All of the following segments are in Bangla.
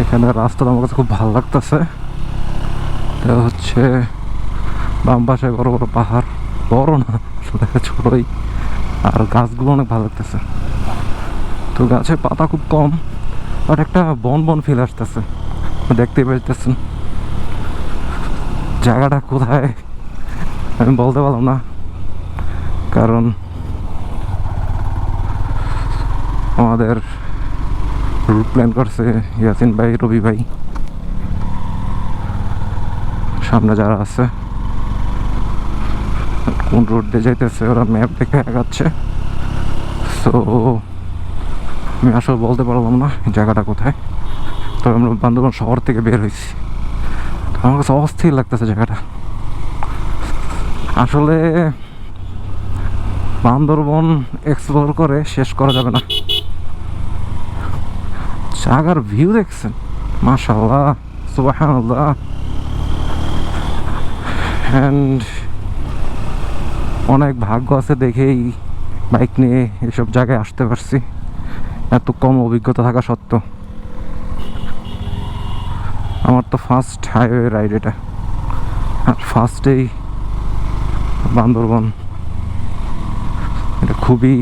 এখানে রাস্তাটা আমার কাছে খুব ভালো লাগতেছে। এটা হচ্ছে বাম পাশে বড় বড় পাহাড়, বড় না আসলে ছোটই, আর গাছগুলো অনেক ভালো লাগতেছে। তো গাছে পাতা খুব কম, বাট একটা বন বন ফিল আসতেছে, দেখতেই পাইতেছেন। জায়গাটা কোথায় আমি বলতে পারলাম না, কারণ আমাদের রুট প্ল্যান করছে ইয়াসিন ভাই, রবি ভাই, সামনে যারা আছে কোন রুট দিয়ে যাইতেছে ওরা ম্যাপ দেখে আগাচ্ছে। সো আমি আসলে বলতে পারলাম না জায়গাটা কোথায়। তবে আমরা বান্দরবান শহর থেকে বের হয়েছি, আমার কাছে অস্থির লাগতেছে জায়গাটা। আসলে বান্দরবন এক্সপ্লোর করে শেষ করা যাবে না। জায়গার ভিউ দেখছেন, মাশাআল্লাহ, সুবহানাল্লাহ। অ্যান্ড অনেক ভাগ্য আছে দেখেই বাইক নিয়ে এসব জায়গায় আসতে পারছি, এত কম অভিজ্ঞতা থাকা সত্ত্বেও। আমার তো ফার্স্ট হাইওয়ে রাইড এটা, আর ফার্স্টেই বান্দরবন, এটা খুবই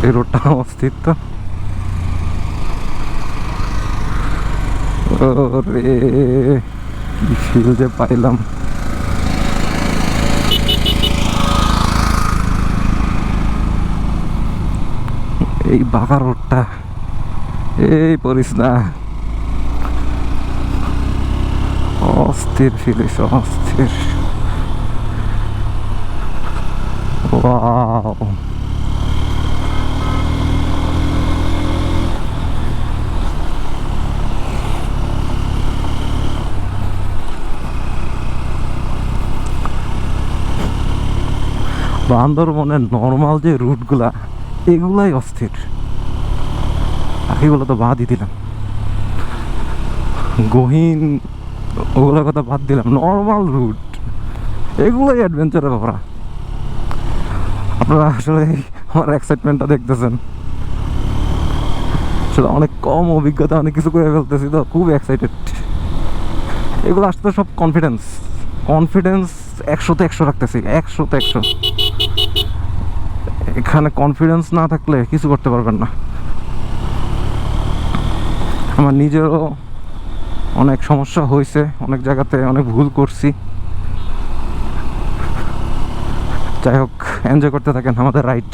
এই রোডটা অস্থির তো। ওরে কি ফিল যে পাইলাম। এই বাঁকা রোডটা, এই পড়িস না, অস্থির ফিল হয়েছে, অস্থির। ওয়াও, বান্দরবনের নর্মাল যে রুটগুলা এগুলাই অস্থির, বাকিগুলো তো বাদই দিলাম, গহীন ওগুলোর কথা বাদ দিলাম, নর্মাল রুট এগুলোই অ্যাডভেঞ্চারে ভরা। আপনারা আসলে আমার এক্সাইটমেন্টটা দেখতেছেন, সেটা অনেক কম অভিজ্ঞতা, অনেক কিছু করে ফেলতেছি তো খুব এক্সাইটেড। এগুলো আসতে সব কনফিডেন্স, কনফিডেন্স 100-তে 100 রাখতেছি, 100-তে 100। এখানে কনফিডেন্স না থাকলে কিছু করতে পারবেন না। আমার নিজেরও অনেক সমস্যা হয়েছে, অনেক জায়গাতে অনেক ভুল করছি। যাই হোক, এনজয় করতে থাকেন আমাদের রাইড।